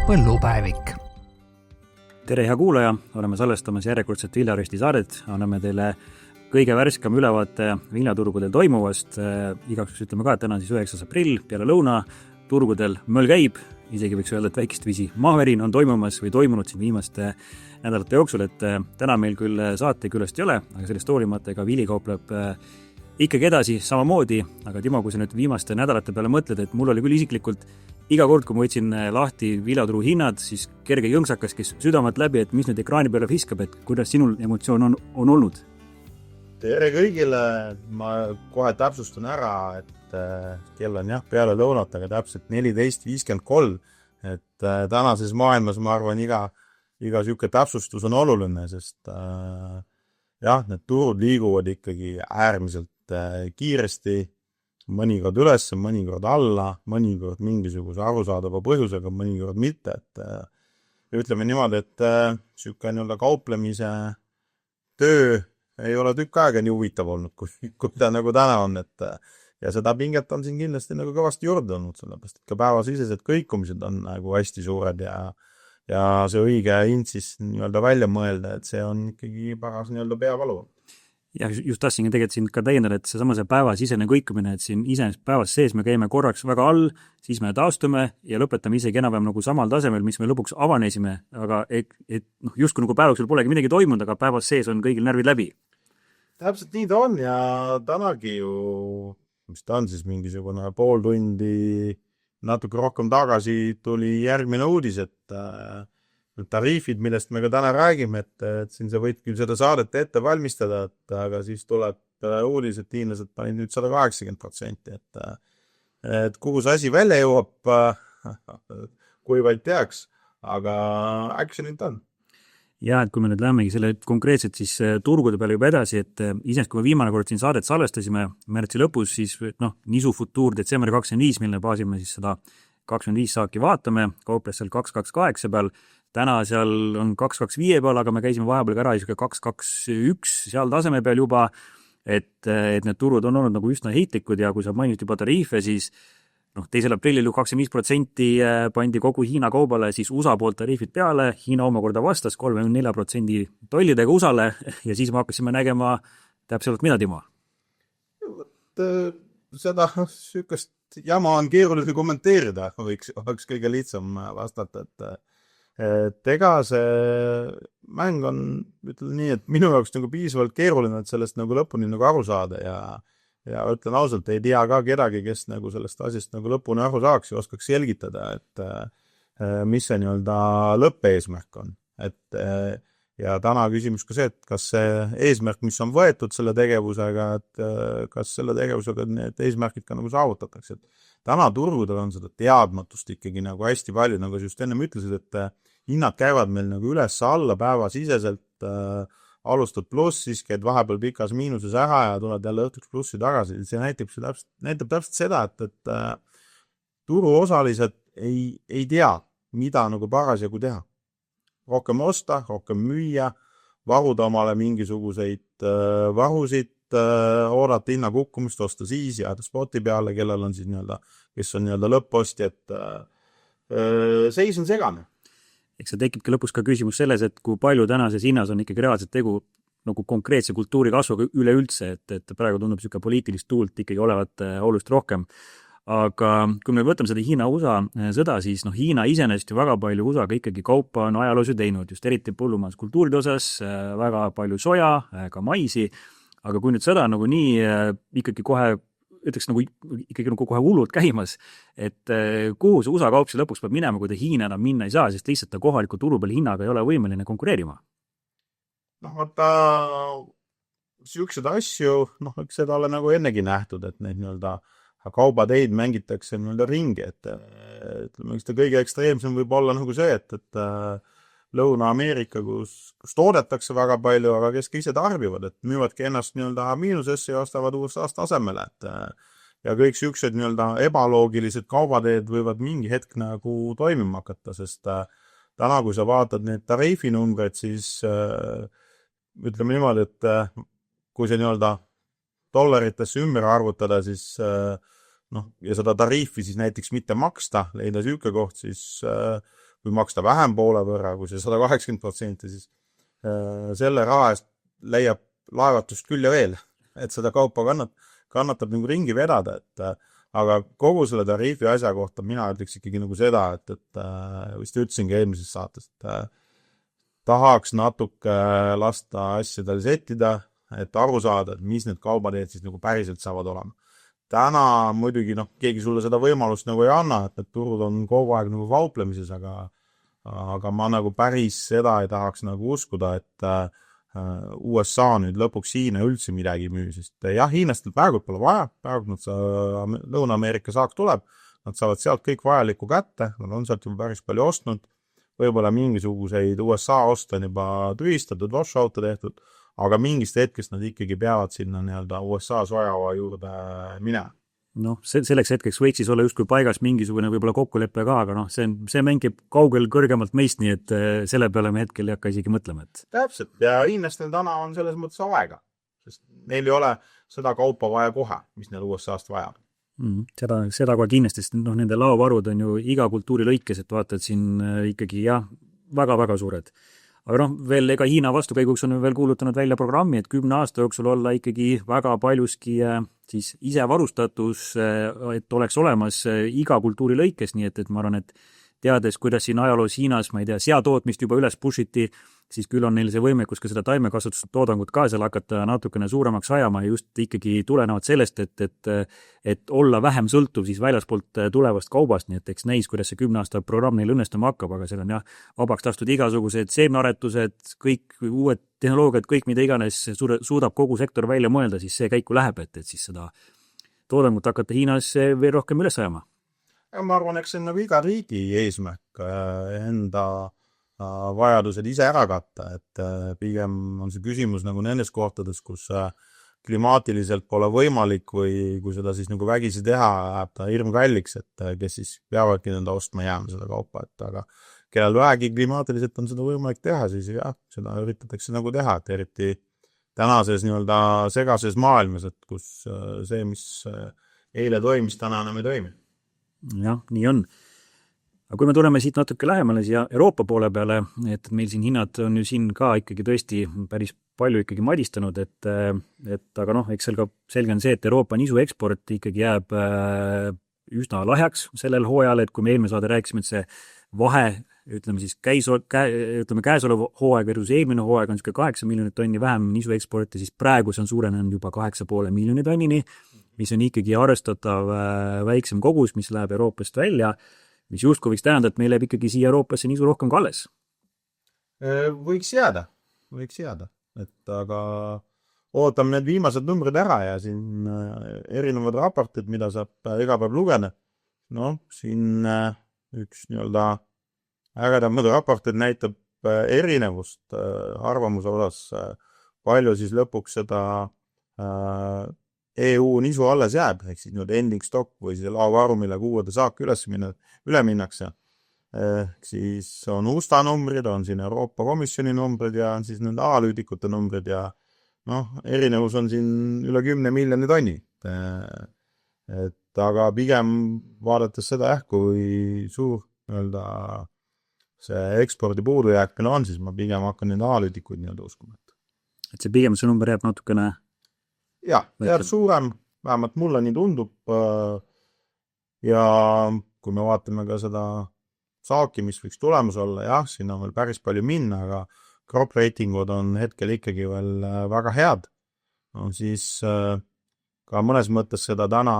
Põllupäevik. Tere, hea kuulaja! Oleme salvestamas järjekordset Viljaresti saadet. Anname teile kõige värskam ülevaate viljaturgudel toimuvast. Igaks ütleme ka, et täna 9. aprill peale lõuna. Turgudel möll käib, isegi võiks öelda, et väikest viisi maavärin on toimumas või toimunud siin viimaste nädalate jooksul. Et täna meil küll saatekülast ei ole, aga sellest hoolimata ega vili kaupleb ikkagi edasi samamoodi. Aga Timo, kui sa nüüd viimaste nädalate peale mõtled, et mul oli küll isiklikult iga kord, kui ma võtsin lahti viljaturu hinnad, siis kerge jõngsakas, kes südamat läbi, et mis nüüd ekraani peale viskab, et kuidas sinul emotsioon on olnud? Tere kõigile! Ma kohe täpsustan ära, et kell on peale lõunat, aga täpselt 14.53. Et tänases maailmas, ma arvan, iga siuke täpsustus on oluline, sest need turud liiguvad ikkagi äärmiselt kiiresti, mõnikord üles, mõnikord alla, mõnikord mingisuguse arusaadava põhjusega, mõnikord mitte. Et ütleme niimoodi, et siuke kauplemise töö ei ole tükk aega nii huvitav olnud, kui ta nagu täna on. Ja seda pinget on siin kindlasti kõvasti juurde olnud, sellepärast, et ka päevasisesed kõikumised on hästi suured ja see õige hind siis välja mõelda, et see on ikkagi paras peavalu. Ja just tahtsin tegelikult siin ka täiendada, et see päevasisene kõikumine, et siin iseenesest päevas sees me käime korraks väga all, siis me taastume ja lõpetame isegi enam samal tasemel, mis me lõpuks avanesime, aga justkui päevaksul polegi midagi toimunud, aga päevas sees on kõigil närvid läbi. Täpselt nii ta on ja tänagi ju, mis ta on siis mingisugune pool tundi natuke rohkem tagasi tuli järgmine uudis, et tariifid, millest me ka täna räägime, et siin sa võid küll seda saadet ette valmistada, aga siis tuleb uudis, et hiinlased panid nüüd 180%, et kuhu see asi välja jõuab, kui vaid teaks, aga äkki see nüüd on. Ja, et kui me nüüd lähemegi selle konkreetselt siis turgude peale juba edasi, et iseenesest kui me viimane kord siin saadet salvestasime märtsi lõpus, siis Nisu futuur detsembri 25, mille baasil me siis seda 25 saaki vaatame, kauples seal 228 peal, täna seal on 225 peal, aga me käisime vahepeal ka ära 221 seal taseme peal juba, et need turud on olnud üsna heitlikud ja kui sa mainid juba tariife, siis 2. aprillil 25% pandi kogu Hiina kaubale, siis USA poolt tariifid peale, Hiina omakorda vastas 34% tollidega USA-le ja siis me hakkasime nägema täpselt mida, Timo? Seda sükast jama on keeruline kommenteerida, oleks kõige lihtsam vastata, et ega see mäng on, ütlen nii, et minu jaoks piisavalt keeruline, et sellest lõpuni aru saada ja ütlen ausalt, ei tea ka kedagi, kes sellest asjast lõpuni aru saaks ja oskaks selgitada, et mis see lõppeesmärk on. Ja täna küsimus ka see, et kas see eesmärk, mis on võetud selle tegevusega, et kas selle tegevusega need eesmärgid ka saavutatakse. Täna turgudel on seda teadmatust ikkagi hästi palju, nagu just ennem ütlesid, et hinnad käivad meil üles alla päevasiseselt, alustad pluss, siis käid vahepeal pikas miinuses ära ja tuled jälle õhtuks plussi tagasi. See näitab täpselt seda, et turuosalised ei tea, mida parasjagu teha. Rohkem osta, rohkem müüa, varuda omale mingisuguseid varusid, oodata hinna kukkumist, osta siis jääda spoti peale, kellel on siis kes on lõppostjad. Seis on segane. Eks see tekibki lõpus ka küsimus selles, et kui palju tänases hinnas on ikkagi reaalselt tegu konkreetse kultuuri kasvuga üleüldse, et praegu tundub siuke poliitilist tuult ikkagi olevat oluliselt rohkem. Aga kui me võtame seda Hiina-USA sõda, siis Hiina iseenesest ju väga palju USA-ga ikkagi kaupa on ajaloos ju teinud, just eriti põllumajanduskultuuride osas, väga palju soja, ka maisi, aga kui nüüd sõda nii ikkagi kohe ütleks ikkagi kohe hullult käimas, et kuhu see USA kaup lõpuks peab minema, kui ta Hiina enam minna ei saa, sest lihtsalt ta kohaliku turu peal hinnaga ei ole võimeline konkureerima? Vaata, siuksed asju, eks seda ole ennegi nähtud, et neid kaubateid mängitakse ringi, et ütleme, eks ta kõige ekstreemsem võib olla see, et Lõuna-Ameerika, kus toodetakse väga palju, aga kes ka ise tarbivad, et müüvadki ennast miinusesse ja ostavad USA-st tasemele, ja kõik siuksed ebaloogilised kaubateed võivad mingi hetk toimima hakata, sest täna, kui sa vaatad need tariifinumbreid, siis ütleme niimoodi, et kui see dollaritesse ümber arvutada, siis ja seda tariifi siis näiteks mitte maksta, leida siuke koht, siis kui maksta vähem poole võrra, kui see 180%, siis selle raha eest leiab laevatust küll ja veel, et seda kaupa kannatab nagu ringi vedada, aga kogu selle tariifi asja kohta mina ütleks ikkagi nagu seda, et vist ütlesingi eelmises saates, et tahaks natuke lasta asjadel settida, et aru saada, et mis need kaubateed siis nagu päriselt saavad olema. Täna muidugi keegi sulle seda võimalust nagu ei anna, et need turud on kogu aeg nagu kauplemises, aga ma nagu päris seda ei tahaks nagu uskuda, et USA nüüd lõpuks Hiina üldse midagi müü, sest jah, hiinlastel praegu pole vaja, praegu Lõuna-Ameerika saak tuleb, nad saavad sealt kõik vajalikku kätte, nad on sealt juba päris palju ostnud, võib-olla mingisuguseid USA oste on juba tühistatud, wash-out'e tehtud, aga mingist hetkest nad ikkagi peavad sinna nii-öelda USA sojaoa juurde minema. Selleks hetkeks võiks siis olla justkui paigas mingisugune võib-olla kokkulepe ka, aga see mäng käib kaugel kõrgemalt meist, nii et selle peale me hetkel ei hakka isegi mõtlema. Täpselt, ja hiinlastel täna on selles mõttes aega, sest neil ei ole seda kaupa vaja kohe, mis neil USA-st vaja. Seda kohe kindlasti, sest nende laovarud on ju iga kultuuri lõikes, et vaatad siin ikkagi väga-väga suured. Aga veel ega Hiina vastukäiguks on veel kuulutanud välja programmi, et 10 aasta jooksul olla ikkagi väga paljuski siis isevarustatus, et oleks olemas iga kultuuri lõikes, nii et ma arvan, et teades, kuidas siin ajaloos Hiinas, ma ei tea, seatootmist juba üles pushiti, siis küll on neil see võimekus ka seda taimekasutustoodangut ka seal hakata natukene suuremaks ajama ja just ikkagi tulenevalt sellest, et olla vähem sõltuv siis väljaspoolt tulevast kaubast, nii et eks näis, kuidas see 10 aasta programm neil õnnestuma hakkab, aga seal on vabaks lastud igasugused seemnearetused, kõik uued tehnoloogiad, kõik mida iganes suudab kogu sektor välja mõelda, siis see käiku läheb, et siis seda toodangut hakata Hiinas veel rohkem üles ajama. Ma arvan, eks see on nagu iga riigi eesmärk enda vajadused ise ära katta, et pigem on see küsimus nagu nendes kohtades, kus klimaatiliselt pole võimalik või kui seda siis nagu vägisi teha, läheb ta hirmkalliks, et kes siis peavadki nõnda ostma jääma seda kaupa, et aga kellel vähegi klimaatiliselt on seda võimalik teha, siis seda üritatakse nagu teha, et eriti tänases nii-öelda segases maailmas, et kus see, mis eile toimis, täna enam ei toimi. Jah, nii on. Aga kui me tuleme siit natuke lähemale siia Euroopa poole peale, et meil siin hinnad on ju siin ka ikkagi tõesti päris palju ikkagi madistanud, et aga eks seal ka selge on see, et Euroopa nisu eksport ikkagi jääb üsna lahjaks sellel hooajal, et kui me eelmine saade rääkisime, et see vahe, ütleme siis käesolev hooaeg versus eelmine hooaeg on 8 miljonit tonni vähem nisu eksporti, siis praegu see on suurenenud juba 8,5 miljoni tonnini, mis on ikkagi arvestatav väiksem kogus, mis läheb Euroopast välja, mis justkui võiks tähendada, et meil läheb ikkagi siia Euroopasse nisu rohkem ka alles. Võiks jääda, et aga ootame need viimased numbrid ära ja siin erinevad raportid, mida saab iga päev lugeda. Siin üks nii-öelda ägedamad raportid näitab erinevust arvamuse osas, palju siis lõpuks seda EU nisu alles jääb, ehk siis ending stock või see laovaru, millega uuede saak üle minnakse. Siis on USA numbrid, on siin Euroopa Komisjoni numbrid ja on siis nende analüütikute numbrid ja erinevus on siin üle 10 miljoni tonni. Et aga pigem vaadates seda kui suur see ekspordi puudujääk on, siis ma pigem hakkan neid analüütikuid uskuma. Et see pigem see number jääb natukene jääb suurem, vähemalt mulle nii tundub ja kui me vaatame ka seda saaki, mis võiks tulemus olla, siin on veel päris palju minna, aga crop ratingud on hetkel ikkagi veel väga head. Siis ka mõnes mõttes seda täna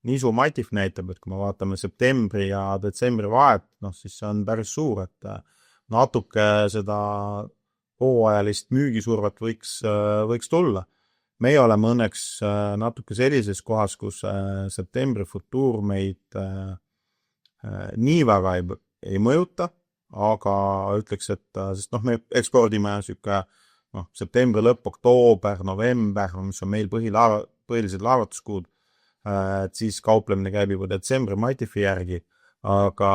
nisu matif näitab, et kui me vaatame septembri ja detsembri vahet, siis see on päris suur, et natuke seda hooajalist müügisurvet võiks tulla. Meie oleme õnneks natuke sellises kohas, kus septembri futuur meid nii väga ei mõjuta, aga ütleks, et sest me ekspordime septembri lõpp, oktoober, november, mis on meil põhilised laevatuskuud, et siis kauplemine käib juba detsembri matifi järgi, aga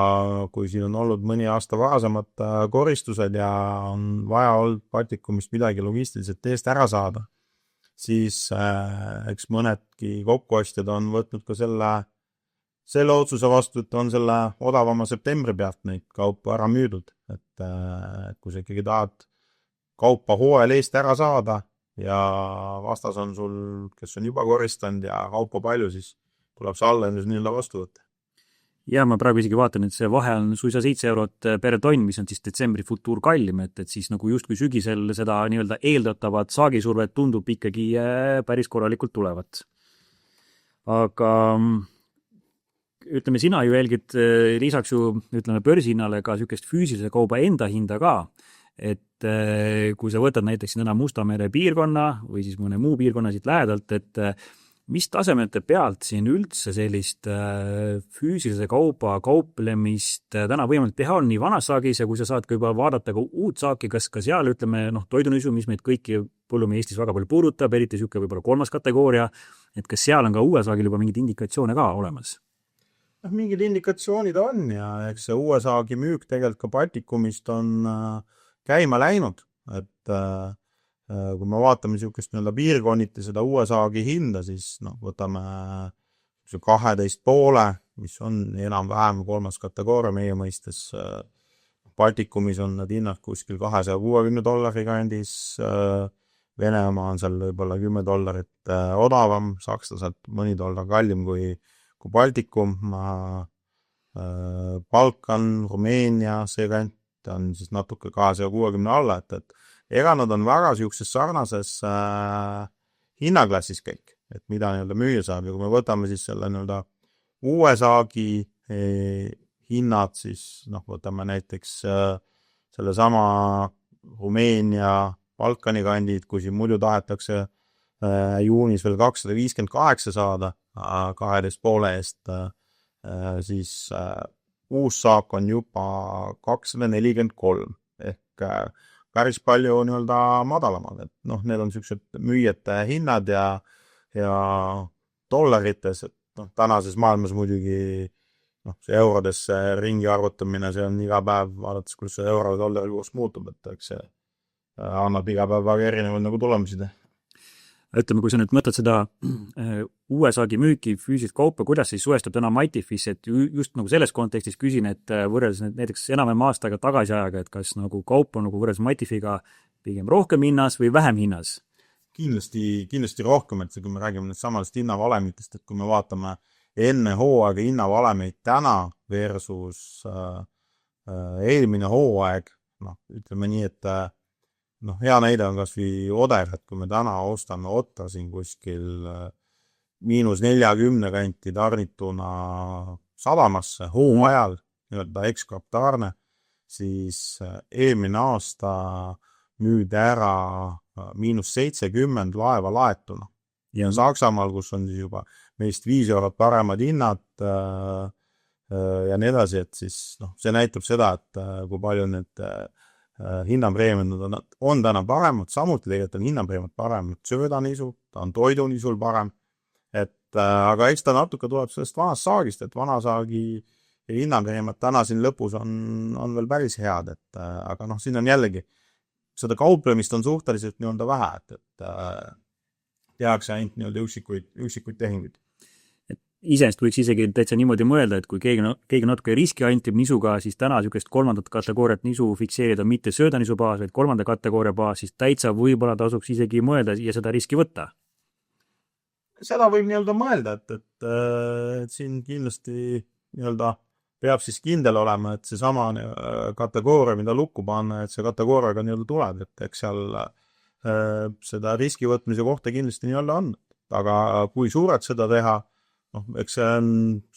kui siin on olnud mõni aasta varasemad koristused ja on vaja olnud Baltikumist midagi logistiliselt teest ära saada, siis eks mõnedki kokkuostjad on võtnud ka selle otsuse vastu, et on selle odavama septembri pealt neid kaupa ära müüdud, et kui sa ikkagi tahad kaupa hooajal eest ära saada ja vastas on sul, kes on juba koristanud ja kaupa palju, siis tuleb see alla nii-öelda vastu võtta. Ja ma praegu isegi vaatan, et see vahe on suisa 7 eurot per tonn, mis on siis detsembri futuur kallim, et siis nagu justkui sügisel seda nii-öelda eeldatavat saagisurvet tundub ikkagi päris korralikult tulevat. Aga ütleme, sina ju jälgid lisaks ju ütleme börsihinnale ka niisugust füüsilise kauba enda hinda ka, et kui sa võtad näiteks täna Musta mere piirkonna või siis mõne muu piirkonna siit lähedalt, et mis tasemete pealt siin üldse sellist füüsilise kauba kauplemist täna võimalik teha on nii vanas saagis ja kui sa saad ka juba vaadata ka uut saaki, kas ka seal ütleme toidunisu, mis meid kõiki põllumehi Eestis väga palju puudutab, eriti niisugune võib-olla 3. kategooria, et kas seal on ka uue saagil juba mingeid indikatsioone ka olemas? Mingid indikatsioonid on ja eks see uue saagi müük tegelikult ka Baltikumist on käima läinud, et kui me vaatame niisugust nii-öelda piirkonniti seda uue saagi hinda, siis võtame 12,5, mis on enam-vähem 3. kategooria meie mõistes. Baltikumis on need hinnad kuskil $260 kandis, Venemaa on seal võib-olla $10 odavam, sakslased mõni dollar kallim kui Baltikum, Balkan, Rumeenia, see kant on siis natuke 260 alla, et ega nad on väga niisuguses sarnases hinnaklassis kõik, et mida nii-öelda müüa saab ja kui me võtame siis selle nii-öelda uue saagi hinnad, siis võtame näiteks selle sama Rumeenia, Balkani kandid, kui siin muidu tahetakse juunis veel 258 saada 12,5 eest, siis uus saak on juba 243 ehk päris palju nii-öelda madalamad, et need on niisugused müüjate hinnad ja dollarites, et tänases maailmas muidugi see eurodesse ringi arvutamine, see on iga päev, vaadates, kuidas see euro dollari kurs muutub, et eks see annab iga päev väga erinevaid nagu tulemusi. Ütleme, kui sa nüüd mõtled seda uue saagi müüki füüsilist kaupa, kuidas siis suhestub täna Mightifis, et just nagu selles kontekstis küsin, et võrreldes näiteks enam-vähem aastaga tagasi ajaga, et kas nagu kaup on nagu võrreldes Mightifiga pigem rohkem hinnas või vähem hinnas? Kindlasti rohkem, et kui me räägime nüüd samadest hinnavalemitest, et kui me vaatame enne hooaega hinnavalemeid täna versus eelmine hooaeg, ütleme nii, et hea näide on kas või Oder, et kui me täna ostame Otta siin kuskil -40 kanti tarnituna sadamasse hooajal, nii-öelda ekskaptaarne, siis eelmine aasta müüdi ära -70 laeva laetuna. Ja Saksamaal, kus on siis juba meist 5 eurot paremad hinnad ja nii edasi, et siis see näitab seda, et kui palju need hinnapreemiad on täna paremad, samuti tegelikult on hinnapreemiad paremad söödanisu, ta on toidunisul parem, et aga eks ta natuke tuleb sellest vanast saagist, et vana saagi hinnapreemiad täna siin lõpus on veel päris head, et aga siin on jällegi, seda kauplemist on suhteliselt nii-öelda vähe, et tehakse ainult nii-öelda üksikuid tehinguid. Iseenesest võiks isegi täitsa niimoodi mõelda, et kui keegi natuke riski antib nisuga, siis täna niisugust 3. kategooriat nisu fikseerida mitte söödanisu baas, vaid 3. kategooria baas, siis täitsa võib-olla tasuks isegi mõelda ja seda riski võtta. Seda võib nii-öelda mõelda, et siin kindlasti nii-öelda peab siis kindel olema, et see sama kategooria, mida lukku panna, et see kategooriaga nii-öelda tuleb, et eks seal seda riski võtmise kohta kindlasti nii-öelda on. Aga kui suured seda teha, eks see on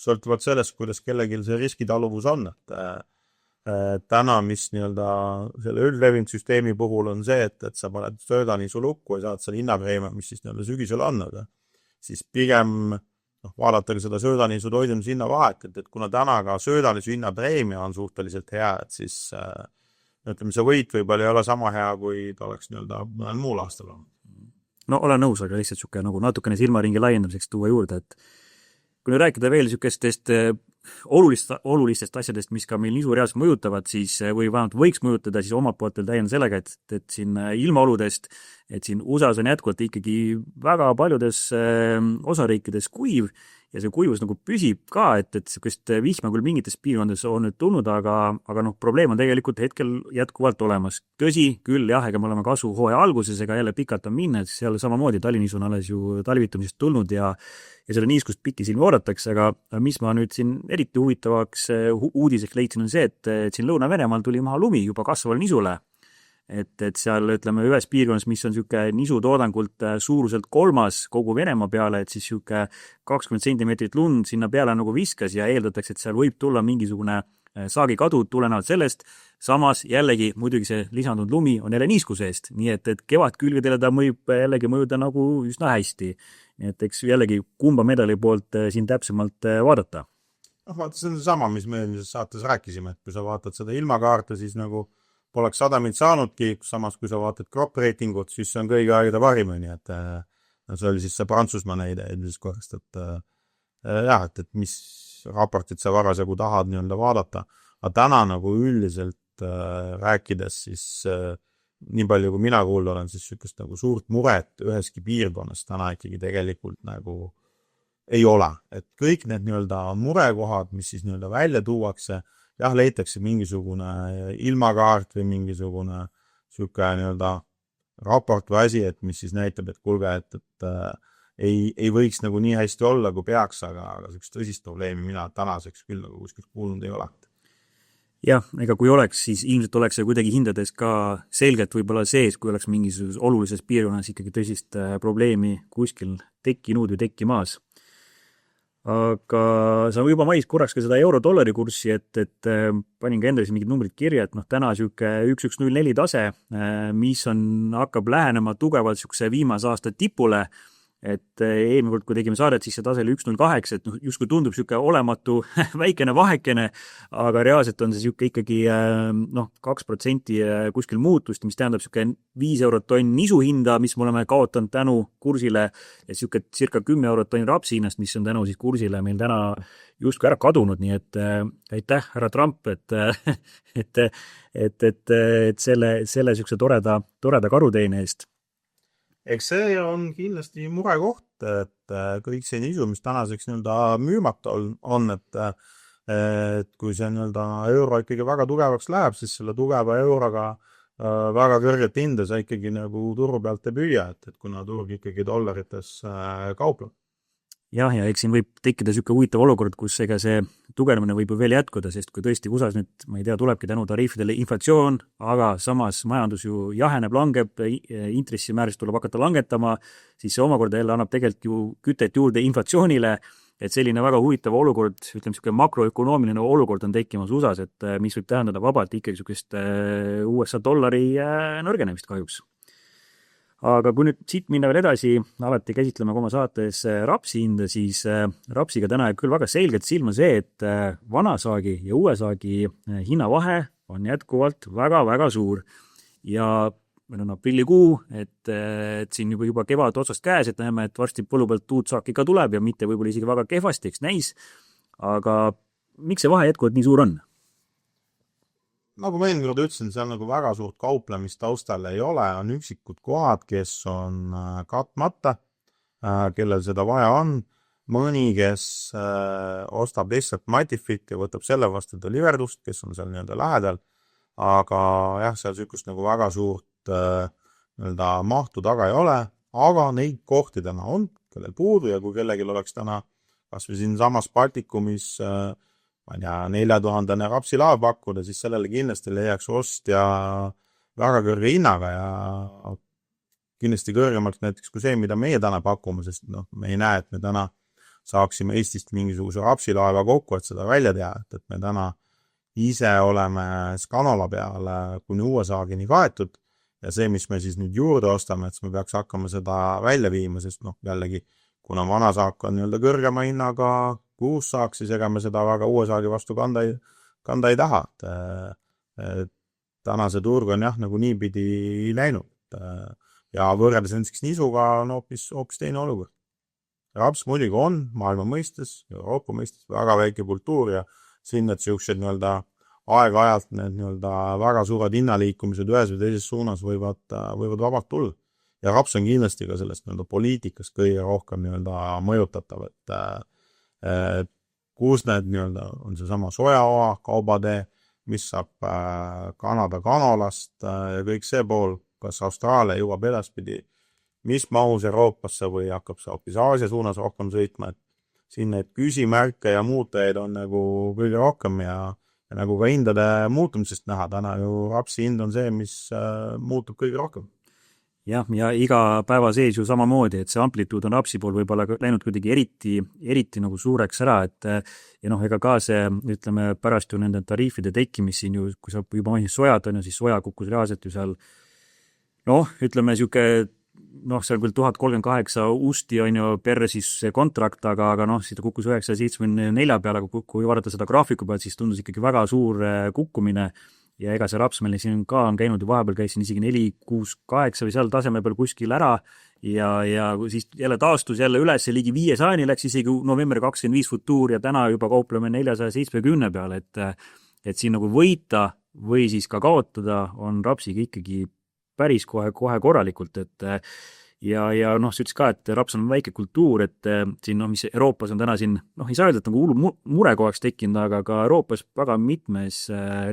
sõltuvalt sellest, kuidas kellelgi see riskitaluvus on, et täna, mis nii-öelda selle üldlevinud süsteemi puhul on see, et sa paned söödanisu lukku ja saad selle hinnapreemia, mis siis nii-öelda sügisel on, aga siis pigem vaadata seda söödanisu toidumise hinna vahet, et kuna täna ka söödanisu hinnapreemia on suhteliselt hea, et siis ütleme, see võit võib-olla ei ole sama hea, kui ta oleks nii-öelda mõnel muul aastal olnud. No olen nõus, aga lihtsalt siuke nagu natukene silmaringi laiendamiseks tuua juurde, et kui nüüd rääkida veel niisugustest olulistest asjadest, mis ka meil nisu reaalselt mõjutavad, siis või vähemalt võiks mõjutada, siis omalt poolt veel täiendan sellega, et siin ilmaoludest, et siin USA-s on jätkuvalt ikkagi väga paljudes osariikides kuiv ja see kuivus nagu püsib ka, et sellist vihma küll mingites piirkondades on nüüd tulnud, aga noh, probleem on tegelikult hetkel jätkuvalt olemas. Tõsi, küll jah, ega me oleme kasvuhooaja alguses, ega jälle pikalt on minna, et seal samamoodi Tallinnis on alles ju talvitumisest tulnud ja selle niiskust pikisilmi oodatakse, aga mis ma nüüd siin eriti huvitavaks uudiseks leidsin, on see, et siin Lõuna-Venemaal tuli maha lumi juba kasvaval nisule. Et seal, ütleme, ühes piirkonnas, mis on niisugune nisutoodangult suuruselt 3. kogu Venemaa peale, et siis niisugune 20 sentimeetrit lund sinna peale nagu viskas ja eeldatakse, et seal võib tulla mingisugune saagikadu tulenevalt sellest. Samas jällegi muidugi see lisandunud lumi on jälle niiskuse eest, nii et kevadkülgedele ta võib jällegi mõjuda nagu üsna hästi. Nii et eks jällegi kumba medali poolt siin täpsemalt vaadata. Vaata, see on sama, mis me eelmises saates rääkisime, et kui sa vaatad seda ilmakaarte, siis nagu poleks sadamit saanudki, samas kui sa vaatad crop ratingut, siis see on kõige aegade parim, nii et see oli siis see Prantsusmaa näide eelmisest korrast, et mis raportit sa varasjagu tahad nii-öelda vaadata, aga täna nagu üldiselt rääkides siis nii palju kui mina kuulda olen, siis sükest nagu suurt muret üheski piirkonnas täna ikkagi tegelikult nagu ei ole, et kõik need nii-öelda murekohad, mis siis nii-öelda välja tuuakse, jah, leitakse mingisugune ilmakaart või mingisugune süke nii-öelda raport või asi, et mis siis näitab, et kuulge, et ei võiks nagu nii hästi olla, kui peaks, aga sellist tõsist probleemi mina tänaseks küll nagu kuskilt kuulnud ei ole. Jah, ega kui oleks, siis ilmselt oleks see kuidagi hindades ka selgelt võib-olla sees, kui oleks mingisuguses olulises piirkonnas ikkagi tõsist probleemi kuskil tekkinud või tekkimaas. Aga sa juba mais korraks ka seda euro-dollari kurssi, et panin ka endale mingid numbrid kirja, et täna siuke 1104 tase, mis hakkab lähenema tugevalt siukse viimase aasta tipule, et eelmine kord, kui tegime saadet, siis see tase oli 108, et justkui tundub siuke olematu väikene vahekene, aga reaalselt on see siuke ikkagi 2% kuskil muutust, mis tähendab siuke 5 eurot tonn nisu hinda, mis me oleme kaotanud tänu kursile ja siuke circa 10 eurot tonn rapsi hinnast, mis on tänu siis kursile meil täna justkui ära kadunud, nii et aitäh, härra Trump, et selle siukse toreda karuteene eest. Eks see on kindlasti murekoht, et kõik see nisu, mis tänaseks nii-öelda müümata on, et kui see nii-öelda euro ikkagi väga tugevaks läheb, siis selle tugeva euroga väga kõrget hinda sa ikkagi nagu turu pealt ei püüa, et kuna turg ikkagi dollarites kaupleb. Jah, ja eks siin võib tekkida siuke huvitav olukord, kus ega see tugevnemine võib ju veel jätkuda, sest kui tõesti USA-s nüüd, ma ei tea, tulebki tänu tariifidele inflatsioon, aga samas majandus ju jaheneb, langeb, intressimäärast tuleb hakata langetama, siis see omakorda jälle annab tegelikult ju kütet juurde inflatsioonile, et selline väga huvitav olukord, ütleme siuke makroökonoomiline olukord on tekkimas USA-s, et mis võib tähendada vabalt ikkagi siukest USA dollari nõrgenemist kahjuks. Aga kui nüüd siit minna veel edasi, alati käsitleme oma saates rapsi hinda, siis rapsiga täna küll väga selgelt silma see, et vanasaagi ja uue saagi hinnavahe on jätkuvalt väga-väga suur. Ja meil on aprillikuu, et siin juba kevad otsast käes, et näeme, et varsti põllu pealt uut saaki ka tuleb ja mitte võib-olla isegi väga kehvasti, eks näis. Aga miks see vahe jätkuvalt nii suur on? Nagu ma eelmine kord ütlesin, seal nagu väga suurt kauplemist taustal ei ole, on üksikud kohad, kes on katmata, kellel seda vaja on, mõni, kes ostab lihtsalt Matifit ja võtab selle vastu deliverdust, kes on seal nii-öelda lähedal, aga jah, seal sükust nagu väga suurt nii-öelda mahtu taga ei ole, aga neid kohti täna on, kellel puudu ja kui kellelgi oleks täna kas või siin samas Baltikumis ma ei tea, 4000 rapsilaev pakkuda, siis sellele kindlasti leiaks ostja väga kõrge hinnaga ja kindlasti kõrgemalt näiteks kui see, mida meie täna pakume, sest me ei näe, et me täna saaksime Eestist mingisuguse rapsilaeva kokku, et seda välja teha, et me täna ise oleme Scanola peale kuni uue saagini kaetud ja see, mis me siis nüüd juurde ostame, et me peaks hakkama seda välja viima, sest jällegi, kuna vana saak on nii-öelda kõrgema hinnaga uus saak, siis ega me seda väga uue saagi vastu kanda ei taha. Täna see turg on jah, nagu niipidi läinud ja võrreldes näiteks nisuga on hoopis teine olukord. Raps muidugi on maailma mõistes, Euroopa mõistes väga väike kultuur ja siin need siuksed nii-öelda aeg-ajalt need nii-öelda väga suured hinnaliikumised ühes või teises suunas võivad vabalt tulla. Ja raps on kindlasti ka sellest nii-öelda poliitikast kõige rohkem nii-öelda mõjutatav, kus need nii-öelda on seesama sojaoa kaubatee, mis saab Kanada kanolast ja kõik see pool, kas Austraalia jõuab edaspidi mis mahus Euroopasse või hakkab see hoopis Aasia suunas rohkem sõitma, et siin neid küsimärke ja muutujaid on nagu kõige rohkem ja nagu ka hindade muutumisest näha, täna ju rapsi hind on see, mis muutub kõige rohkem. Jah, ja iga päeva sees ju samamoodi, et see amplituud on rapsi pool võib-olla läinud kuidagi eriti nagu suureks ära, et ja noh, ega ka see, ütleme, pärast ju nende tariifide tekkimist siin ju, kui sa juba mainisid sojad on ju, siis soja kukkus reaalselt ju seal noh, ütleme siuke seal küll 1038 usti on ju per siis kontrakt, aga noh, siit kukkus 974 peale, kui vaadata seda graafiku pealt, siis tundus ikkagi väga suur kukkumine ja ega see raps meil siin ka on käinud ju vahepeal käis siin isegi 468 või seal taseme peal kuskil ära ja siis jälle taastus jälle üles ligi 500-ni läks isegi november 25 futuur ja täna juba kaupleme 470 peale, et siin nagu võita või siis ka kaotada on rapsiga ikkagi päris kohe korralikult, et ja noh, sa ütles ka, et raps on väike kultuur, et siin mis Euroopas on täna siin, ei saa öelda, et nagu hullu murekohaks tekkinud, aga ka Euroopas väga mitmes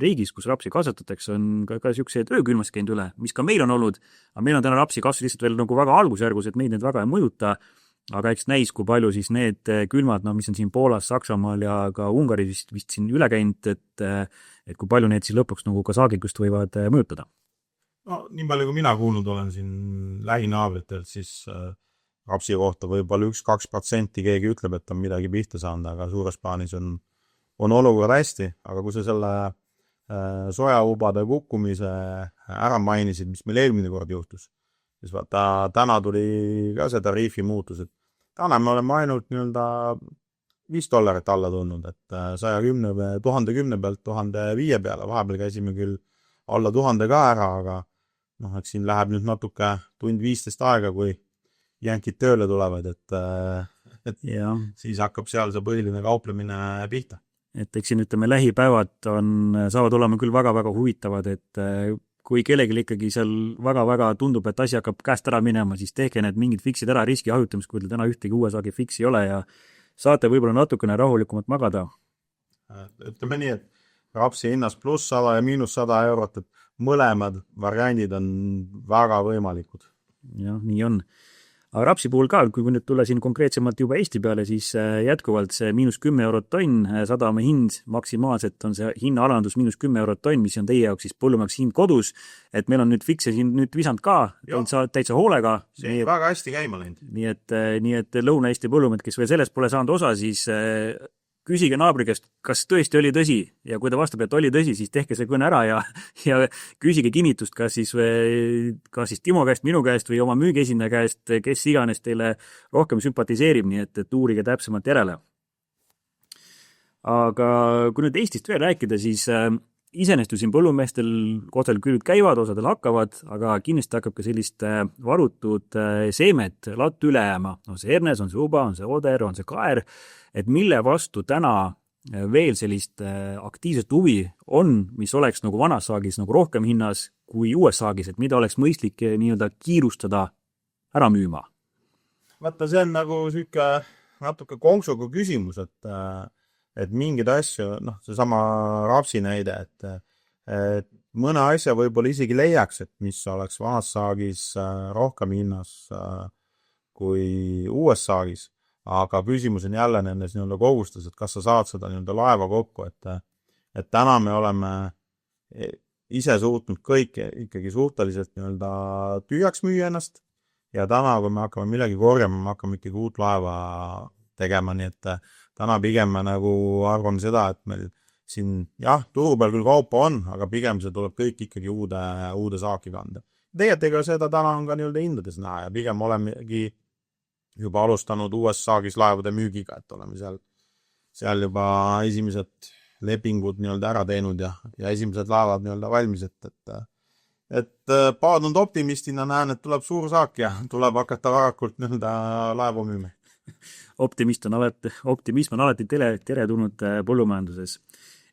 riigis, kus rapsi kasvatatakse, on ka niisugused öökülmas käinud üle, mis ka meil on olnud, aga meil on täna rapsi kasv lihtsalt veel nagu väga algusjärgus, et meid need väga ei mõjuta, aga eks näis, kui palju siis need külmad, mis on siin Poolas, Saksamaal ja ka Ungaris vist siin üle käinud, et kui palju need siis lõpuks nagu ka saagikust võivad mõjutada. No, nii palju kui mina kuulnud olen siin lähinaabritelt, siis rapsi kohta võib-olla 1-2% keegi ütleb, et on midagi pihta saanud, aga suures plaanis on olukord hästi, aga kui sa selle sojaubade kukkumise ära mainisid, mis meil eelmine kord juhtus, siis vaata, täna tuli ka see tariifi muutus, et täna me oleme ainult nii-öelda $5 alla tulnud, et 1010 pealt 1005 peale, vahepeal käisime küll alla 1000 ka ära, aga eks siin läheb nüüd natuke 1:15 aega, kui jänkid tööle tulevad, et siis hakkab seal see põhiline kauplemine pihta. Et eks siin ütleme, lähipäevad saavad olema küll väga-väga huvitavad, et kui kellelgi ikkagi seal väga-väga tundub, et asi hakkab käest ära minema, siis tehke need mingid fiksid ära riski hajutamist, kui teil täna ühtegi uue saagi fiksi ei ole ja saate võib-olla natukene rahulikumalt magada. Ütleme nii, et rapsi hinnas pluss 100 ja miinus 100 eurot, et mõlemad variandid on väga võimalikud. Jah, nii on. Aga rapsi puhul ka, kui nüüd tulla siin konkreetsemalt juba Eesti peale, siis jätkuvalt see -10 tonn, sadama hind maksimaalselt on see hinnaalandus -10 tonn, mis on teie jaoks siis põllumajaks hind kodus, et meil on nüüd fikse siin nüüd visanud ka, täitsa hoolega. See on väga hästi käima läinud. Nii et Lõuna-Eesti põllumehed, kes veel sellest pole saanud osa, siis küsige naabri käest, kas tõesti oli tõsi ja kui ta vastab, et oli tõsi, siis tehke see kõne ära ja küsige kinnitust, kas siis Timo käest, minu käest või oma müügiesindaja käest, kes iganes teile rohkem sümpatiseerib, nii et uurige täpsemalt järele. Aga kui nüüd Eestist veel rääkida, siis iseenesest ju siin põllumeestel osal küll käivad, osadel hakkavad, aga kindlasti hakkab ka sellist varutud seemet latt üle jääma. On see hernes, on see uba, on see oder, on see kaer, et mille vastu täna veel sellist aktiivset huvi on, mis oleks nagu vanas saagis nagu rohkem hinnas kui uues saagis, et mida oleks mõistlik nii-öelda kiirustada ära müüma? Vaata, see on nagu siuke natuke konksuga küsimus, et mingid asju, seesama rapsi näide, et mõne asja võib-olla isegi leiaks, et mis oleks vanas saagis rohkem hinnas kui uues saagis, aga küsimus on jälle nendes nii-öelda kogustes, et kas sa saad seda nii-öelda laeva kokku, et täna me oleme ise suutnud kõik ikkagi suhteliselt nii-öelda tühjaks müüa ennast ja täna, kui me hakkame millegi korjama, me hakkame ikkagi uut laeva tegema, nii et täna pigem me nagu arvame seda, et meil siin turu peal küll kaupa on, aga pigem see tuleb kõik ikkagi uude saaki kanda. Tegelikult ega seda täna on ka nii-öelda hindades näha ja pigem olemegi juba alustanud uues saagis laevade müügiga, et oleme seal juba esimesed lepingud nii-öelda ära teinud ja esimesed laevad nii-öelda valmis, et paadunud optimistina näen, et tuleb suur saak ja tuleb hakata varakult nii-öelda laevu müüma. Optimism on alati teretulnud põllumajanduses.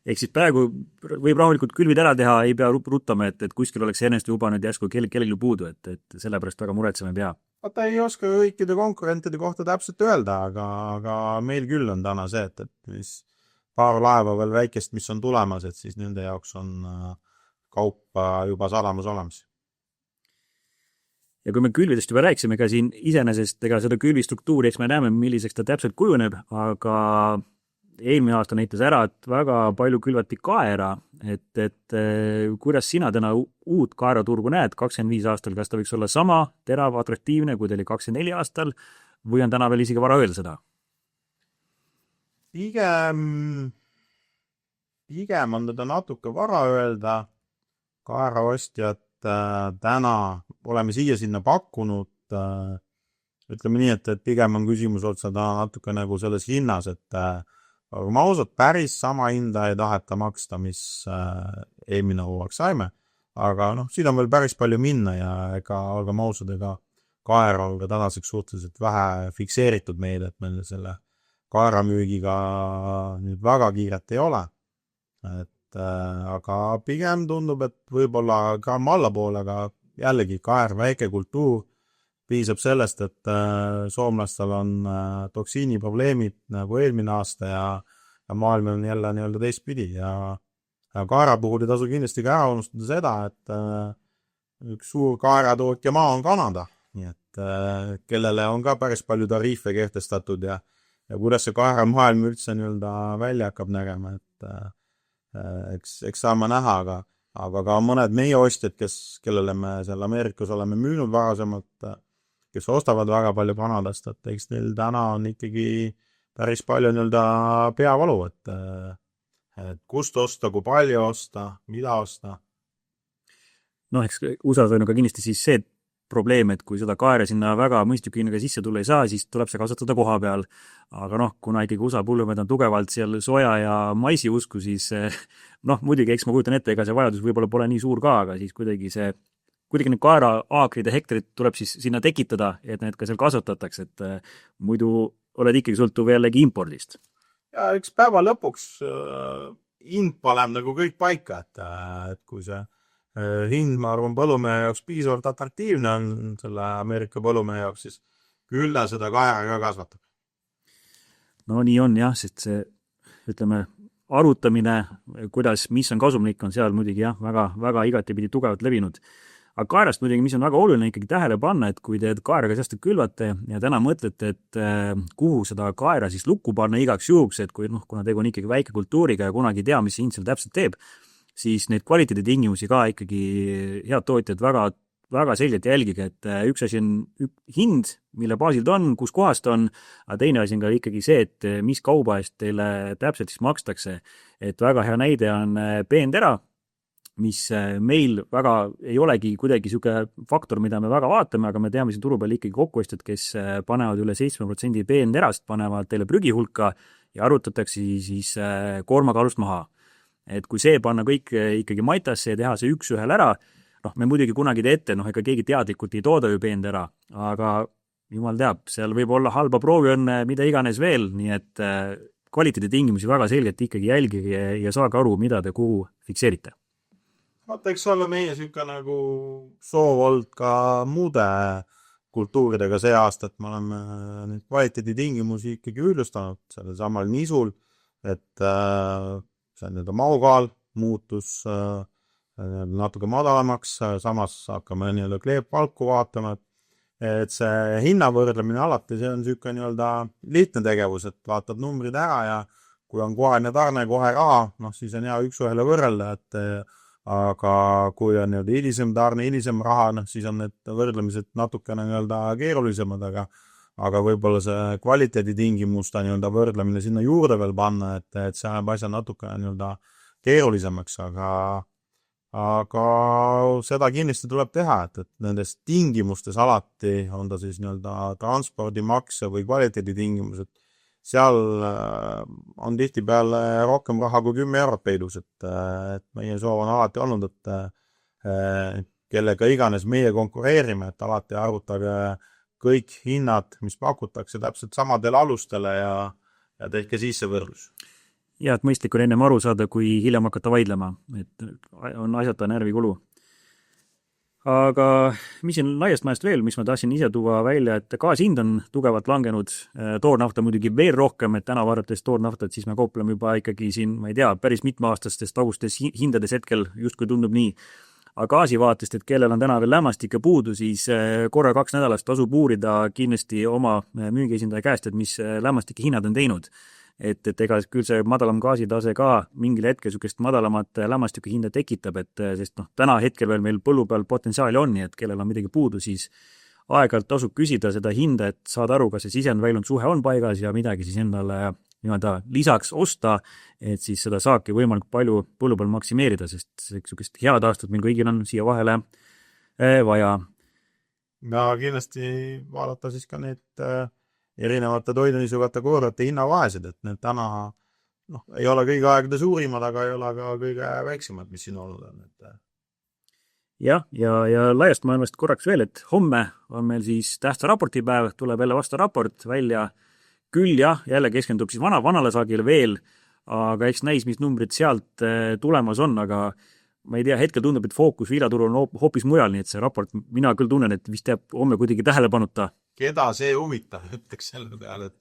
Ehk siis praegu võib rahulikult külvid ära teha, ei pea ruttama, et kuskil oleks ennast juba nüüd järsku kellelgi puudu, et sellepärast väga muretsema ei pea. vaata ei oska kõikide konkurentide kohta täpselt öelda, aga meil küll on täna see, et mis paar laeva veel väikest, mis on tulemas, et siis nende jaoks on kaup juba sadamas olemas. Ja kui me külvidest juba rääkisime, ega siin iseenesest ega seda külvistruktuuri, eks me näeme, milliseks ta täpselt kujuneb, aga eelmine aasta näitas ära, et väga palju külvati kaera, et kuidas sina täna uut kaeraturgu näed 25 aastal, kas ta võiks olla sama terav, atraktiivne, kui ta oli 24 aastal või on täna veel isegi vara öelda seda? Pigem on teda natuke vara öelda, kaeraostjad täna oleme siia-sinna pakkunud, ütleme nii, et pigem on küsimus otsa ta natuke nagu selles hinnas, et aga ma ausalt päris sama hinda ei taheta maksta, mis eelmine hooaeg saime, aga siin on veel päris palju minna ja ega olgem ausad, ega kaer on ka tänaseks suhteliselt vähe fikseeritud meid, et meil selle kaeramüügiga nüüd väga kiiret ei ole. Aga pigem tundub, et võib-olla ka allapoole, aga jällegi kaer väike kultuur, piisab sellest, et soomlastel on toksiiniprobleemid nagu eelmine aasta ja maailm on jälle nii-öelda teistpidi ja kaera puhul ei tasu kindlasti ka ära unustada seda, et üks suur kaeratootja maa on Kanada, nii et kellele on ka päris palju tariife kehtestatud ja kuidas see kaeramaailm üldse nii-öelda välja hakkab nägema, et eks saame näha, aga ka mõned meie ostjad, kellele me seal Ameerikas oleme müünud varasemalt, kes ostavad väga palju Kanadast, et eks neil täna on ikkagi päris palju nii-öelda peavalu, et kust osta, kui palju osta, mida osta. Eks USA-s on ka kindlasti siis see probleem, et kui seda kaera sinna väga mõistliku hinnaga sisse tulla ei saa, siis tuleb see kasutada koha peal. Aga kuna ikkagi USA põllumehed on tugevalt seal soja ja maisi usku, siis muidugi, eks ma kujutan ette, ega see vajadus võib-olla pole nii suur ka, aga siis kuidagi need kaera aakrid ja hektarid tuleb siis sinna tekitada, et need ka seal kasvatatakse, et muidu oled ikkagi sõltuv jällegi impordist. Ja eks päeva lõpuks hind paneb nagu kõik paika, et kui see hind, ma arvan, põllumehe jaoks piisavalt atraktiivne on selle Ameerika põllumehe jaoks, siis küll ta seda kaera ka kasvatab. No nii on jah, sest see, ütleme, arutamine, mis on kasumlik, on seal muidugi jah, väga igatepidi tugevalt levinud. Aga kaerast muidugi, mis on väga oluline ikkagi tähele panna, et kui te kaeraga säästud külvate ja täna mõtlete, et kuhu seda kaera siis lukku panna igaks juhuks, et kuna tegu on ikkagi väike kultuuriga ja kunagi ei tea, mis hind seal täpselt teeb, siis neid kvaliteeditingimusi ka ikkagi head tootjad väga selgelt jälgige, et üks asi on hind, mille baasil ta on, kus kohast on, aga teine asi on ka ikkagi see, et mis kauba eest teile täpselt siis makstakse. Et väga hea näide on peentera, mis meil väga ei olegi kuidagi siuke faktor, mida me väga vaatame, aga me teame siin turu peal ikkagi kokkuostjad, kes panevad üle 7% peenterast, panevad teile prügi hulka ja arutatakse siis koormakaalust maha. Et kui see panna kõik ikkagi maitasse ja teha see üks ühel ära, me muidugi kunagi tee ette, ega keegi teadlikult ei tooda ju peentera, aga jumal teab, seal võib olla halba prooviõnne, mida iganes veel, nii et kvaliteeditingimusi väga selgelt ikkagi jälgige ja saage aru, mida te kuhu fikseerite. Vaata, eks ole meie siuke nagu soov olnud ka muude kultuuridega see aasta, et me oleme neid kvaliteeditingimusi ikkagi üldustanud sellel samal nisul, et see on maukaal muutus natuke madalamaks, samas hakkame kleepvalku vaatama, et see hinnavõrdlemine alati, see on siuke lihtne tegevus, et vaatad numbrid ära ja kui on kohene tarne, kohe raha, siis on hea üks ühele võrrelda, aga kui on hilisem tarne, hilisem raha, siis on need võrdlemised natukene keerulisemad, aga võib-olla see kvaliteeditingimusta võrdlemine sinna juurde veel panna, et see ajab asja natuke keerulisemaks, aga seda kindlasti tuleb teha, et nendes tingimustes alati on ta siis transpordimakse või kvaliteeditingimused, seal on tihtipeale rohkem raha kui 10 eurot peidus, et meie soov on alati olnud, et kellega iganes meie konkureerime, et alati arvutage kõik hinnad, mis pakutakse täpselt samadele alustele ja tehke siis see võrdlus. Ja, et mõistlik on ennem aru saada, kui hiljem hakata vaidlema, et on asjata närvikulu. aga mis siin laiast majast veel, mis ma tahtsin ise tuua välja, et gaasihind on tugevalt langenud, toornafta muidugi veel rohkem, et täna vaadates toornaftat, siis me kaupleme juba ikkagi siin, ma ei tea, päris mitmeaastastes tagustes hindades hetkel justkui tundub nii. Aga gaasi vaatest, et kellel on täna veel lämmastikke puudu, siis korra 2 nädalast tasub uurida kindlasti oma müügiesindaja käest, et mis lämmastike hinnad on teinud. Et ega küll see madalam gaasitase ka mingil hetkel sükest madalamat lämmastiku hinda tekitab, et sest täna hetkel veel meil põllu peal potentsiaali on, nii et kellel on midagi puudu, siis aeg-ajalt tasub küsida seda hinda, et saada aru, kas see sisend-väljund suhe on paigas ja midagi siis endale lisaks osta, et siis seda saabki võimalikult palju põllu peal maksimeerida, sest sükest head aastat meil kõigil on siia vahele vaja. Ja kindlasti vaadata siis ka need erinevate toidunisu kategooriate hinnavaesed, et need täna ei ole kõige aegade suurimad, aga ei ole ka kõige väiksemad, mis siin olnud on. Ja laiast maailmast korraks veel, et homme on meil siis tähtsa raportipäev, tuleb jälle vastu raport välja, küll jälle keskendub siis vanale saagile veel, aga eks näis, mis numbrid sealt tulemas on, aga ma ei tea, hetkel tundub, et fookus viilaturul on hoopis mujal, nii et see raport, mina küll tunnen, et vist jääb homme kuidagi tähelepanuta. Keda see huvitab, ütleks selle peale,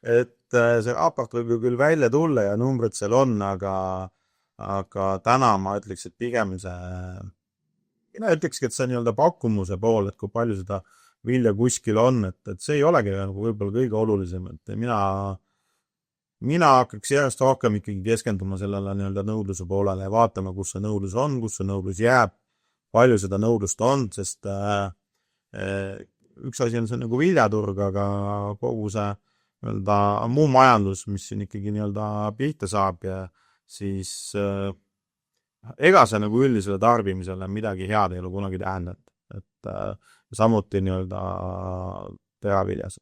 et see raport võib ju küll välja tulla ja numbrid seal on, aga täna ma ütleks, et pigem mina ütlekski, et see on pakkumuse pool, et kui palju seda vilja kuskil on, et see ei olegi võib-olla kõige olulisem, et mina hakkaks järjest rohkem ikkagi keskenduma sellele nõudluse poolele ja vaatama, kus see nõudlus on, kus see nõudlus jääb, palju seda nõudlust on, sest üks asi on see viljaturg, aga kogu see muu majandus, mis siin ikkagi pihta saab ja siis ega see üldisele tarbimisele midagi head ei ole kunagi tähendanud, et samuti teraviljas.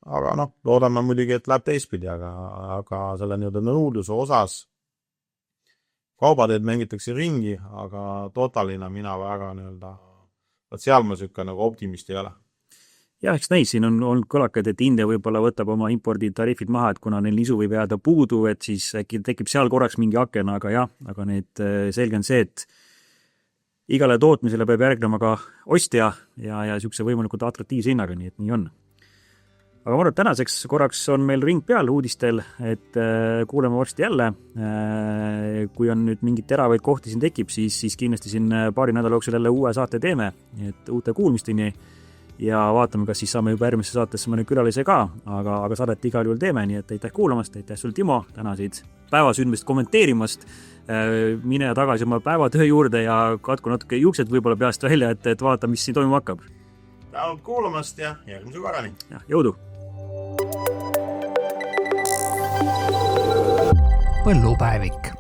Aga loodame muidugi, et läheb teistpidi, aga selle nõudluse osas kaubateed mängitakse ringi, aga totalina mina väga seal ma sükka optimist ei ole. Jah, eks näis, siin on olnud kõlakad, et India võib-olla võtab oma imporditariifid maha, et kuna neil nisu võib jääda puudu, et siis äkki tekib seal korraks mingi aken, aga need selge on see, et igale tootmisele peab järgnema ka ostja ja sükse võimalikult atraktiivse hinnaga, nii et nii on. Aga ma arvan, et tänaseks korraks on meil ring peal uudistel, et kuuleme varsti jälle. Kui on nüüd mingid teravaid kohti siin tekib, siis kindlasti siin paari nädala jooksul jälle uue saate teeme, et uute kuulmisteni ja vaatame, kas siis saame juba järgmisse saatesse mõne külalise ka, aga saadet igal juhul teeme, nii et aitäh kuulamast, aitäh sul, Timo, tänasid päevasündmist kommenteerimast, mine tagasi oma päevatöö juurde ja katku natuke juuksed võib-olla peast välja, et vaata, mis siin toimuma hakkab. Tänud kuulamast ja järgmise korrani. Jõudu! Põllupäevik